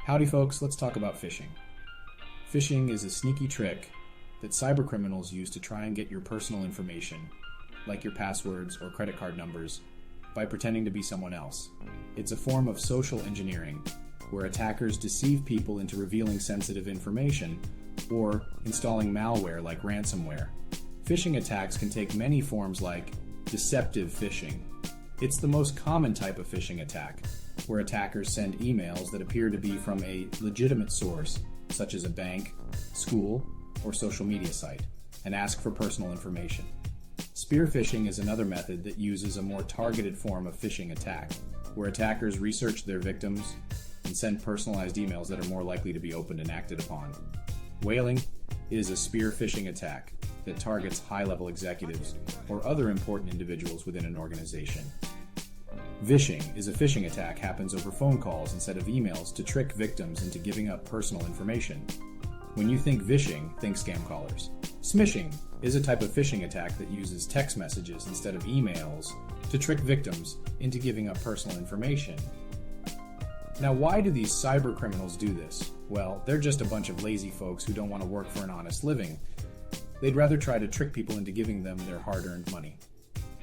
Howdy folks, let's talk about phishing. Phishing is a sneaky trick that cybercriminals use to try and get your personal information, like your passwords or credit card numbers, by pretending to be someone else. It's a form of social engineering, where attackers deceive people into revealing sensitive information or installing malware like ransomware. Phishing attacks can take many forms like deceptive phishing. It's the most common type of phishing attack, where attackers send emails that appear to be from a legitimate source, such as a bank, school, or social media site, and ask for personal information. Spear phishing is another method that uses a more targeted form of phishing attack, where attackers research their victims and send personalized emails that are more likely to be opened and acted upon. Whaling is a spear phishing attack that targets high-level executives or other important individuals within an organization. Vishing is a phishing attack happens over phone calls instead of emails to trick victims into giving up personal information. When you think vishing, think scam callers. Smishing is a type of phishing attack that uses text messages instead of emails to trick victims into giving up personal information. Now, why do these cyber criminals do this? Well, they're just a bunch of lazy folks who don't want to work for an honest living. They'd rather try to trick people into giving them their hard-earned money.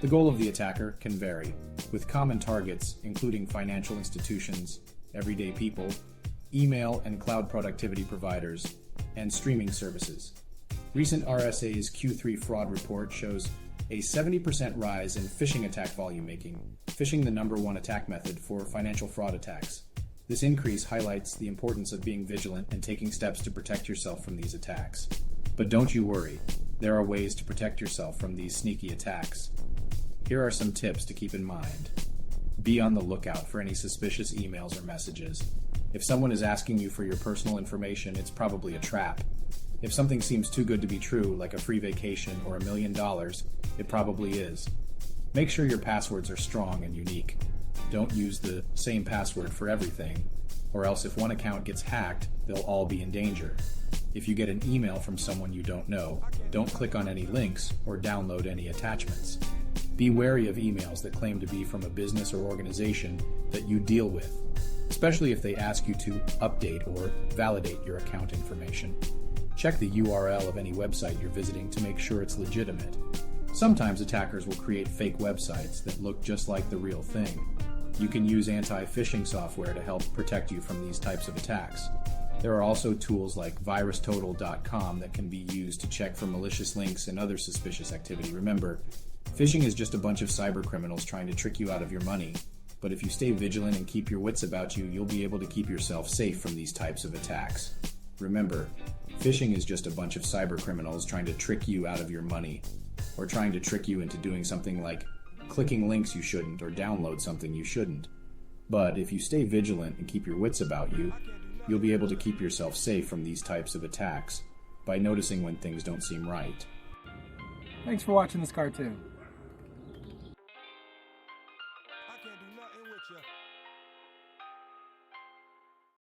The goal of the attacker can vary, with common targets including financial institutions, everyday people, email and cloud productivity providers, and streaming services. Recent RSA's Q3 fraud report shows a 70% rise in phishing attack volume, making phishing the #1 attack method for financial fraud attacks. This increase highlights the importance of being vigilant and taking steps to protect yourself from these attacks. But don't you worry, there are ways to protect yourself from these sneaky attacks. Here are some tips to keep in mind. Be on the lookout for any suspicious emails or messages. If someone is asking you for your personal information, it's probably a trap. If something seems too good to be true, like a free vacation or $1 million, it probably is. Make sure your passwords are strong and unique. Don't use the same password for everything, or else if one account gets hacked, they'll all be in danger. If you get an email from someone you don't know, don't click on any links or download any attachments. Be wary of emails that claim to be from a business or organization that you deal with, especially if they ask you to update or validate your account information. Check the URL of any website you're visiting to make sure it's legitimate. Sometimes attackers will create fake websites that look just like the real thing. You can use anti-phishing software to help protect you from these types of attacks. There are also tools like virustotal.com that can be used to check for malicious links and other suspicious activity. Remember, phishing is just a bunch of cyber criminals trying to trick you out of your money. But if you stay vigilant and keep your wits about you, you'll be able to keep yourself safe from these types of attacks. Remember, phishing is just a bunch of cyber criminals trying to trick you out of your money, or trying to trick you into doing something like clicking links you shouldn't or download something you shouldn't. But if you stay vigilant and keep your wits about you, you'll be able to keep yourself safe from these types of attacks by noticing when things don't seem right. Thanks for watching this cartoon.